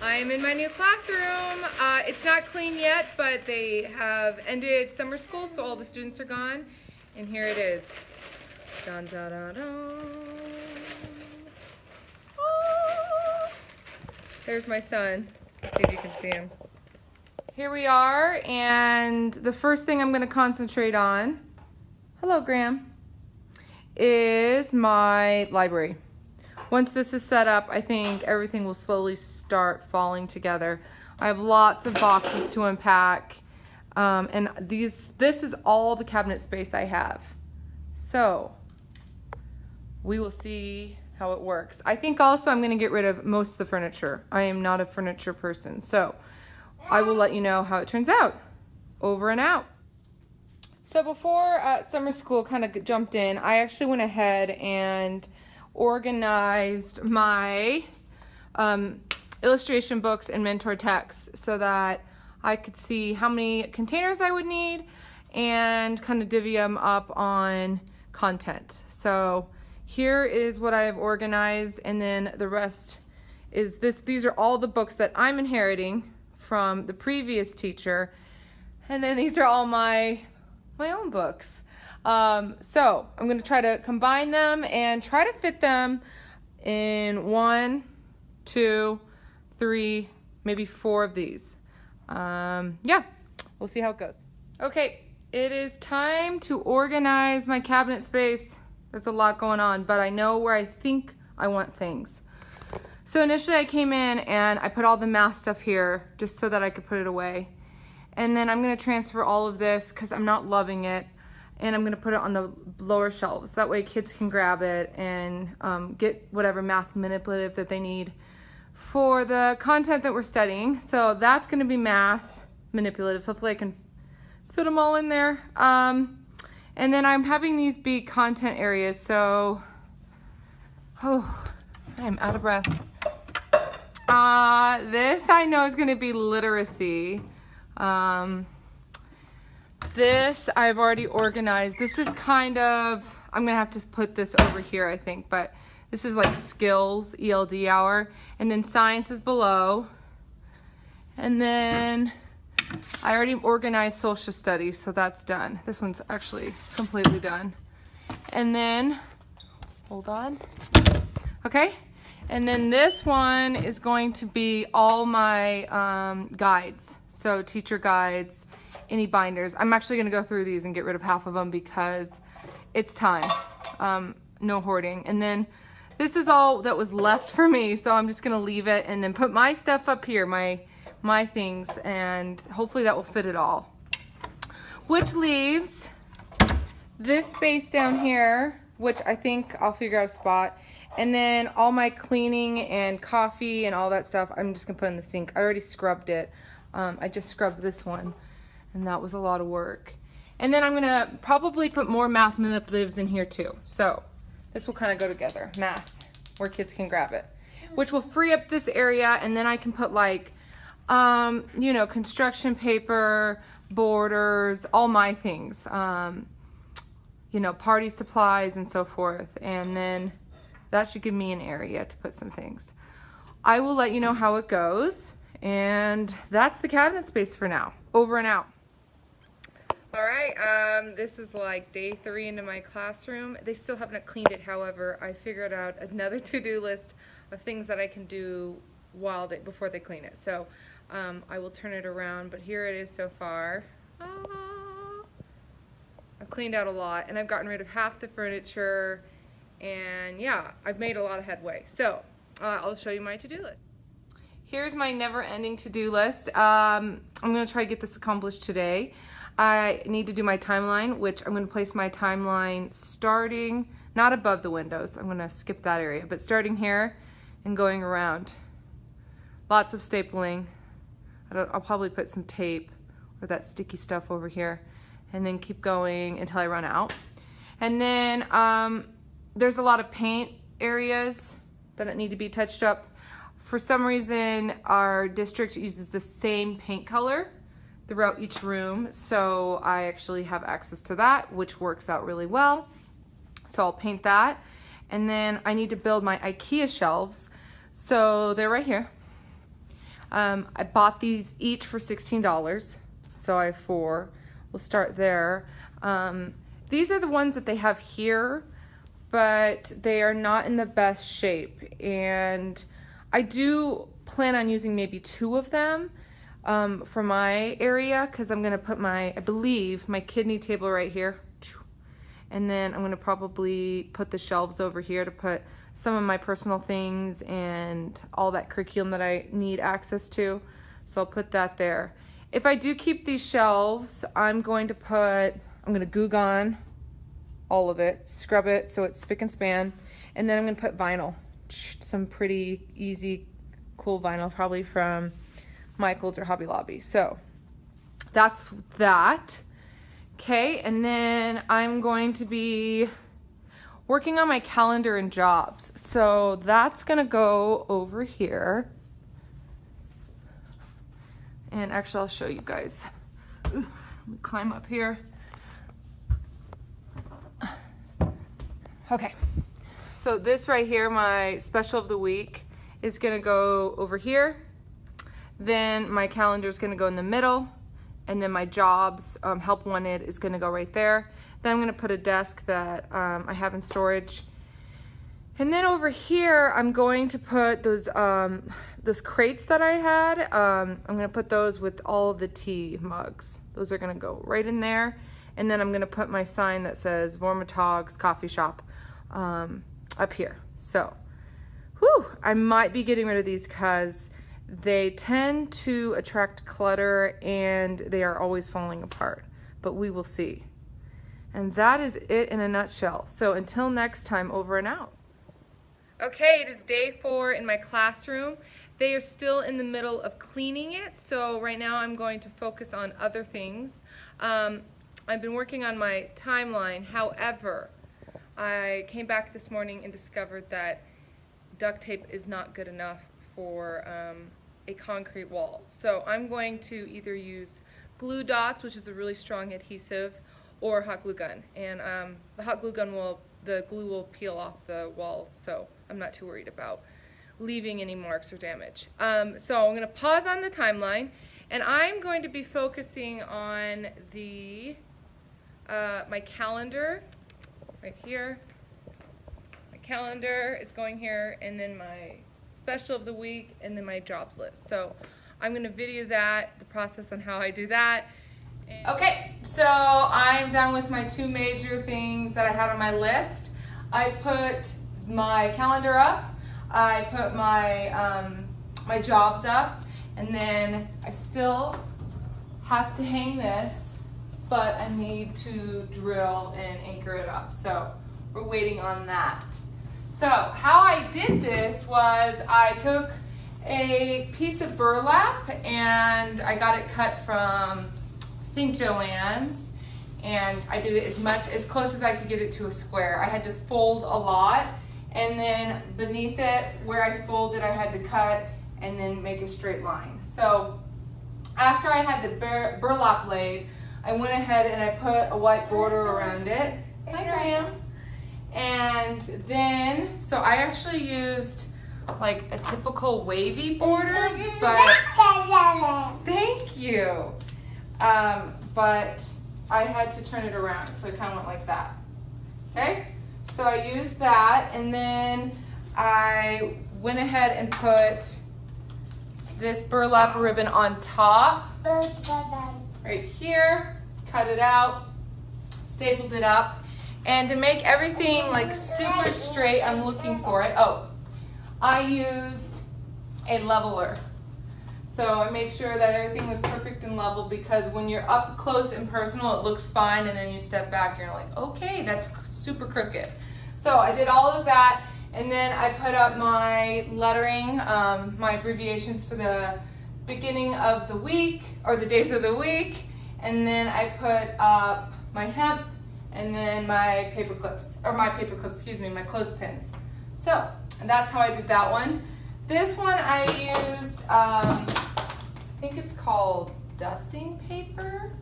I'm in my new classroom. It's not clean yet, but they have ended summer school, so all the students are gone. And here it is. Dun, dun, dun, dun. Oh. There's my son. Let's see if you can see him. Here we are, and the first thing I'm going to concentrate on, hello Graham, is my library. Once this is set up, I think everything will slowly start falling together. I have lots of boxes to unpack, and this is all the cabinet space I have. So we will see how it works. I think also I'm going to get rid of most of the furniture. I am not a furniture person, so I will let you know how it turns out. Over and out. So before summer school kind of jumped in, I actually went ahead and organized my illustration books and mentor texts so that I could see how many containers I would need and kind of divvy them up on content. So here is what I have organized, and then the rest is this. These are all the books that I'm inheriting from the previous teacher, and then these are all my own books. So I'm going to try to combine them and try to fit them in 1, 2, 3, maybe 4 of these. Yeah, we'll see how it goes. Okay, it is time to organize my cabinet space. There's a lot going on, but I know where I think I want things. So initially I came in and I put all the math stuff here just so that I could put it away. And then I'm going to transfer all of this because I'm not loving it. And I'm going to put it on the lower shelves. That way kids can grab it and get whatever math manipulative that they need for the content that we're studying. So that's going to be math manipulatives. Hopefully I can fit them all in there. And then I'm having these be content areas. So, I'm out of breath. This I know is going to be literacy. This I've already organized. This is kind of, I'm gonna have to put this over here I think, but this is like skills, ELD hour, and then science is below. And then I already organized social studies, so that's done. This one's actually completely done. And then, hold on. Okay, and then this one is going to be all my guides. So teacher guides, any binders. I'm actually going to go through these and get rid of half of them because it's time. No hoarding. And then this is all that was left for me, so I'm just going to leave it and then put my stuff up here, my things, and hopefully that will fit it all. Which leaves this space down here, which I think I'll figure out a spot. And then all my cleaning and coffee and all that stuff, I'm just going to put in the sink. I already scrubbed it. I just scrubbed this one, and that was a lot of work. And then I'm gonna probably put more math manipulatives in here too. So this will kind of go together, math, where kids can grab it, which will free up this area. And then I can put like, you know, construction paper, borders, all my things, you know, party supplies and so forth. And then that should give me an area to put some things. I will let you know how it goes. And that's the cabinet space for now. Over and out. All right, this is like day 3 into my classroom. They still haven't cleaned it, however. I figured out another to-do list of things that I can do before they clean it. So I will turn it around, but here it is so far. I've cleaned out a lot, and I've gotten rid of half the furniture, and yeah, I've made a lot of headway. So I'll show you my to-do list. Here's my never-ending to-do list. I'm going to try to get this accomplished today. I need to do my timeline, which I'm going to place my timeline starting, not above the windows. I'm going to skip that area, but starting here and going around. Lots of stapling. I'll probably put some tape or that sticky stuff over here, and then keep going until I run out. And then there's a lot of paint areas that need to be touched up. For some reason, our district uses the same paint color throughout each room, so I actually have access to that, which works out really well. So I'll paint that. And then I need to build my IKEA shelves. So they're right here. I bought these each for $16, so I have 4. We'll start there. These are the ones that they have here, but they are not in the best shape, and I do plan on using maybe 2 of them for my area, because I'm gonna put I believe my kidney table right here, and then I'm gonna probably put the shelves over here to put some of my personal things and all that curriculum that I need access to. So I'll put that there. If I do keep these shelves, I'm gonna Goo Gone all of it, scrub it so it's spick and span, and then I'm gonna put vinyl, some pretty easy, cool vinyl, probably from Michael's or Hobby Lobby. So that's that. Okay, and then I'm going to be working on my calendar and jobs. So that's gonna go over here. And actually I'll show you guys. Let me climb up here. Okay, so this right here, my special of the week, is gonna go over here. Then my calendar is gonna go in the middle, and then my jobs, help wanted, is gonna go right there. Then I'm gonna put a desk that I have in storage. And then over here, I'm going to put those crates that I had. I'm gonna put those with all of the tea mugs. Those are gonna go right in there. And then I'm gonna put my sign that says Vormitog's Coffee Shop up here. So, whew, I might be getting rid of these because they tend to attract clutter and they are always falling apart, but we will see. And that is it in a nutshell. So until next time, over and out. Okay, it is day 4 in my classroom. They are still in the middle of cleaning it, so right now I'm going to focus on other things. I've been working on my timeline. However, I came back this morning and discovered that duct tape is not good enough for a concrete wall. So I'm going to either use glue dots, which is a really strong adhesive, or hot glue gun. And the hot glue gun the glue will peel off the wall, so I'm not too worried about leaving any marks or damage. So I'm going to pause on the timeline, and I'm going to be focusing on my calendar right here. My calendar is going here, and then my special of the week, and then my jobs list. So I'm going to video that, the process on how I do that. Okay, so I'm done with my 2 major things that I had on my list. I put my calendar up, I put my my jobs up, and then I still have to hang this, but I need to drill and anchor it up. So we're waiting on that. So how I did this was I took a piece of burlap and I got it cut from, I think, Joann's, and I did it as close as I could get it to a square. I had to fold a lot, and then beneath it where I folded I had to cut and then make a straight line. So after I had the burlap laid, I went ahead and I put a white border around it. Hi, Graham. And then, so I actually used like a typical wavy border, but thank you. But I had to turn it around, so it kind of went like that. Okay, so I used that, and then I went ahead and put this burlap ribbon on top, right here, cut it out, stapled it up. And to make everything like super straight, I'm looking for it. Oh, I used a leveler. So I made sure that everything was perfect and level, because when you're up close and personal, it looks fine, and then you step back and you're like, okay, that's super crooked. So I did all of that, and then I put up my lettering, my abbreviations for the beginning of the week, or the days of the week, and then I put up my hemp, and then my paper clips, my clothespins. So, and that's how I did that one. This one I used, I think it's called dusting paper.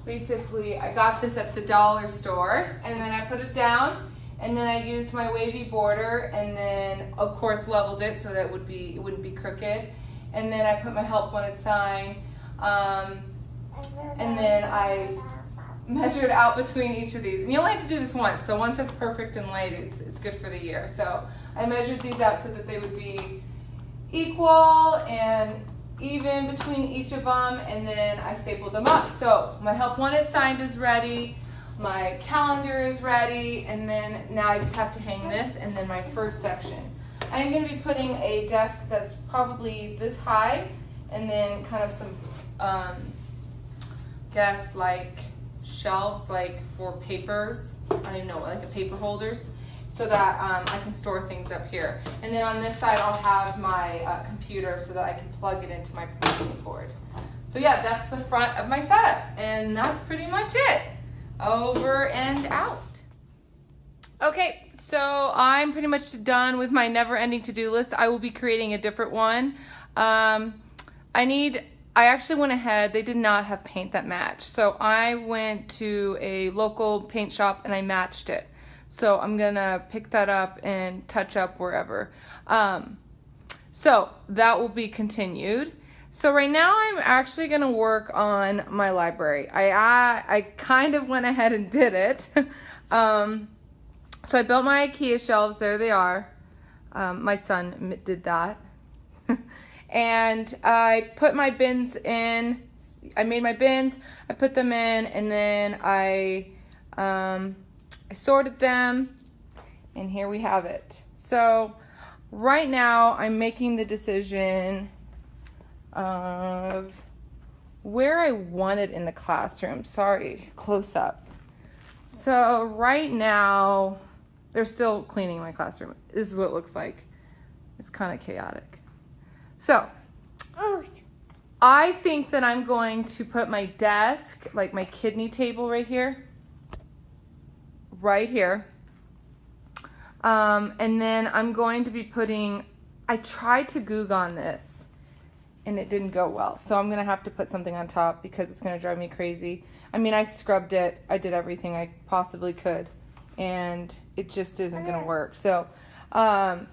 Basically, I got this at the dollar store, and then I put it down, and then I used my wavy border, and then of course leveled it so that it wouldn't be crooked. and then I put my help wanted sign, and then I measured out between each of these. And you only have to do this once, so once it's perfect and laid, it's good for the year. So I measured these out so that they would be equal and even between each of them, and then I stapled them up. So my help wanted signed is ready, my calendar is ready, and then now I just have to hang this, and then my first section. I'm going to be putting a desk that's probably this high, and then kind of some, guess like shelves like for papers. I don't even know, like the paper holders, so that I can store things up here. And then on this side I'll have my computer so that I can plug it into my printing board. So yeah, that's the front of my setup, and that's pretty much it. Over and out. Okay, so I'm pretty much done with my never-ending to-do list. I will be creating a different one. I actually went ahead, they did not have paint that matched. So I went to a local paint shop and I matched it. So I'm gonna pick that up and touch up wherever. So that will be continued. So right now I'm actually gonna work on my library. I kind of went ahead and did it. So I built my IKEA shelves, there they are. My son did that. And I put my bins in, I made my bins, I put them in, and then I sorted them, and here we have it. So right now I'm making the decision of where I want it in the classroom. Sorry, close up. So right now, they're still cleaning my classroom. This is what it looks like. It's kind of chaotic. So, I think that I'm going to put my desk, like my kidney table right here. And then I'm going to be putting, I tried to Google on this and it didn't go well. So I'm gonna have to put something on top because it's gonna drive me crazy. I mean, I scrubbed it, I did everything I possibly could, and it just isn't gonna work. So I'm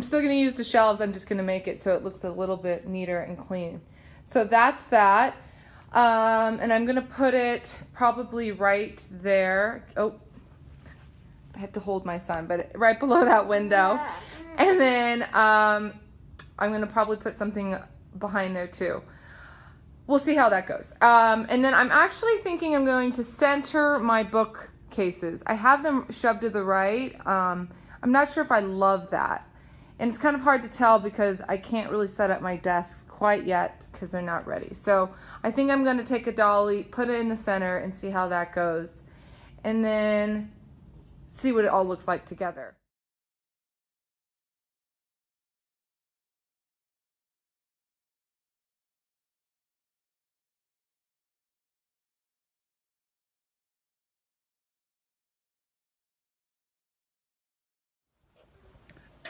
still gonna use the shelves, I'm just gonna make it so it looks a little bit neater and clean. So that's that. And I'm gonna put it probably right there. Oh, I have to hold my son, but right below that window. And then I'm gonna probably put something behind there too. We'll see how that goes. And then I'm actually thinking I'm going to center my bookcases. I have them shoved to the right. I'm not sure if I love that. And it's kind of hard to tell because I can't really set up my desk quite yet because they're not ready. So I think I'm going to take a dolly, put it in the center, and see how that goes. And then see what it all looks like together.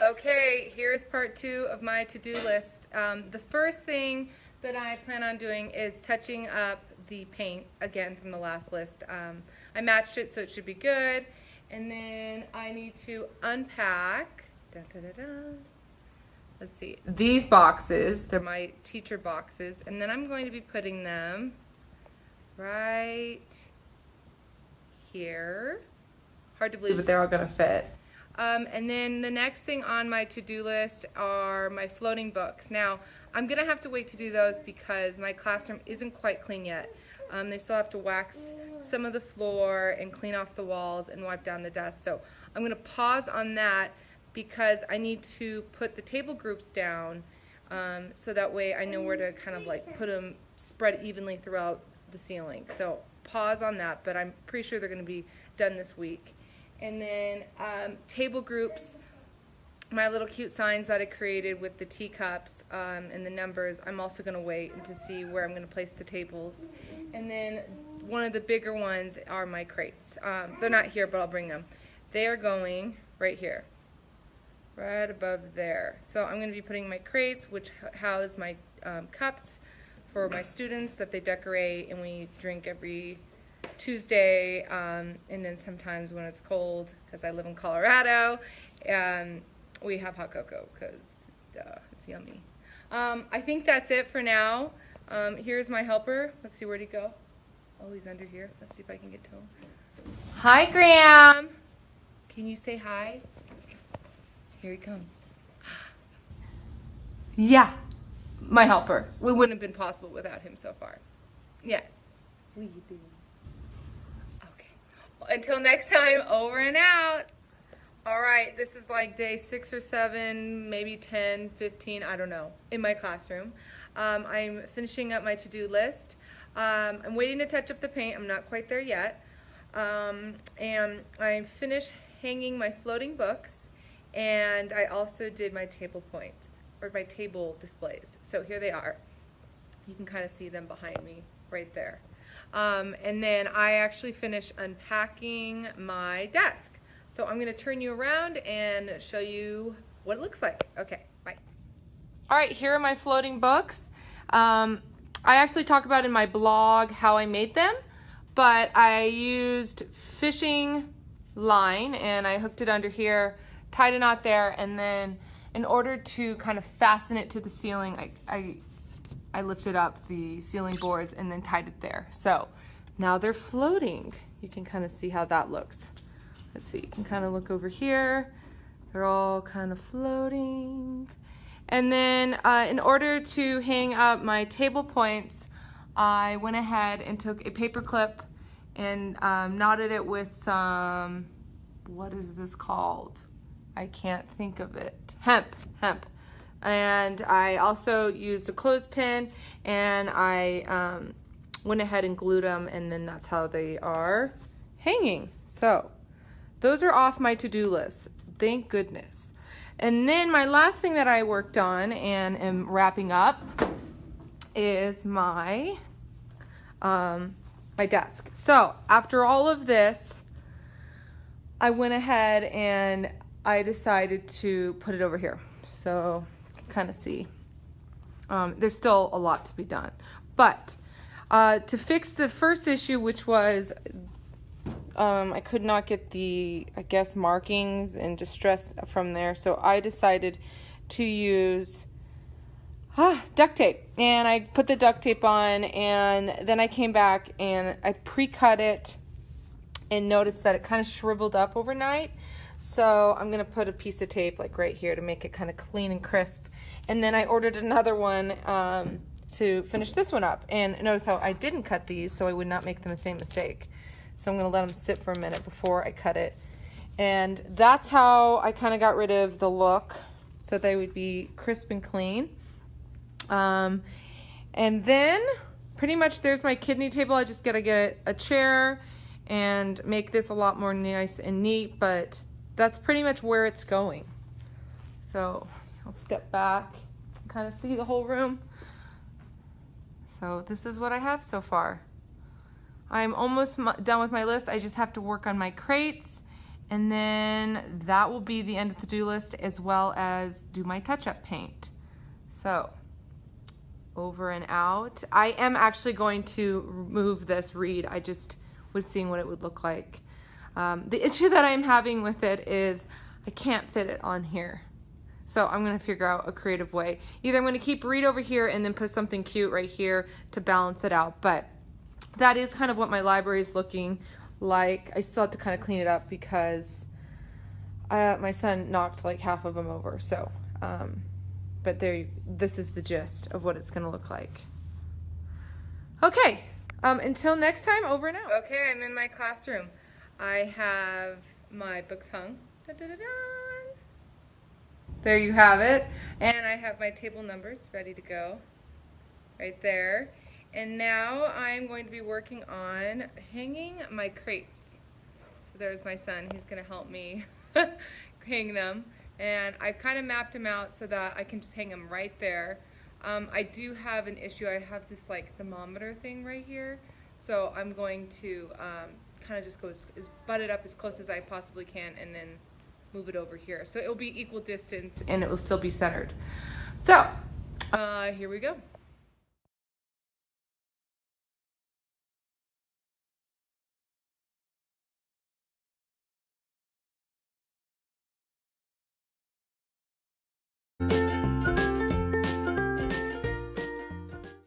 Okay, here's part 2 of my to-do list. The first thing that I plan on doing is touching up the paint again from the last list. I matched it so it should be good, and then I need to unpack, let's see, these boxes. They're my teacher boxes, and then I'm going to be putting them right here. Hard to believe, but they're all going to fit. And then the next thing on my to-do list are my floating books. Now, I'm going to have to wait to do those because my classroom isn't quite clean yet. They still have to wax some of the floor and clean off the walls and wipe down the dust. So I'm going to pause on that because I need to put the table groups down so that way I know where to kind of like put them spread evenly throughout the ceiling. So pause on that, but I'm pretty sure they're going to be done this week. And then table groups, my little cute signs that I created with the teacups and the numbers, I'm also going to wait to see where I'm going to place the tables. And then one of the bigger ones are my crates. They're not here, but I'll bring them. They are going right here, right above there. So I'm going to be putting my crates, which house my cups for my students that they decorate and we drink every Tuesday, and then sometimes when it's cold, because I live in Colorado, we have hot cocoa because it's yummy. I think that's it for now. Here's my helper. Let's see, where'd he go? Oh, he's under here. Let's see if I can get to him. Hi, Graham. Can you say hi? Here he comes. Yeah, my helper. It wouldn't have been possible without him so far. Yes. What are you doing? Okay. Well, until next time, over and out. All right, this is like day 6 or 7, maybe 10, 15, I don't know, in my classroom. I'm finishing up my to-do list. I'm waiting to touch up the paint. I'm not quite there yet. And I finished hanging my floating books, and I also did my table points, or my table displays. So here they are. You can kind of see them behind me right there. And then I actually finished unpacking my desk. So I'm going to turn you around and show you what it looks like. Okay, bye. All right, here are my floating books. I actually talk about in my blog how I made them, but I used fishing line and I hooked it under here, tied a knot there, and then in order to kind of fasten it to the ceiling, I lifted up the ceiling boards and then tied it there. So now they're floating. You can kind of see how that looks. Let's see, you can kind of look over here. They're all kind of floating. And then in order to hang up my table points, I went ahead and took a paper clip and knotted it with some, what is this called? I can't think of it. Hemp. And I also used a clothespin and I went ahead and glued them, and then that's how they are hanging. So those are off my to-do list, thank goodness. And then my last thing that I worked on and am wrapping up is my my desk. So after all of this, I went ahead and I decided to put it over here. So you can kind of see. There's still a lot to be done. But to fix the first issue, which was I could not get the, I guess, markings and distress from there, so I decided to use duct tape. And I put the duct tape on, and then I came back and I pre-cut it and noticed that it kind of shriveled up overnight. So I'm going to put a piece of tape like right here to make it kind of clean and crisp. And then I ordered another one to finish this one up. And notice how I didn't cut these so I would not make the same mistake. So I'm going to let them sit for a minute before I cut it. And that's how I kind of got rid of the look, so they would be crisp and clean. And then pretty much there's my kidney table. I just got to get a chair and make this a lot more nice and neat, but that's pretty much where it's going. So I'll step back and kind of see the whole room. So this is what I have so far. I'm almost done with my list. I just have to work on my crates, and then that will be the end of the to-do list, as well as do my touch-up paint. So over and out. I am actually going to remove this reed. I just was seeing what it would look like. The issue that I'm having with it is I can't fit it on here. So I'm going to figure out a creative way. Either I'm going to keep reed over here and then put something cute right here to balance it out. But that is kind of what my library is looking like. I still have to kind of clean it up because my son knocked like half of them over. So, but this is the gist of what it's going to look like. Okay, until next time, over and out. Okay, I'm in my classroom. I have my books hung. There you have it. And I have my table numbers ready to go right there. And now I'm going to be working on hanging my crates. So there's my son. He's going to help me hang them. And I've kind of mapped them out so that I can just hang them right there. I do have an issue. I have this like thermometer thing right here. So I'm going to kind of just go butt it up as close as I possibly can and then move it over here. So it will be equal distance and it will still be centered. So here we go.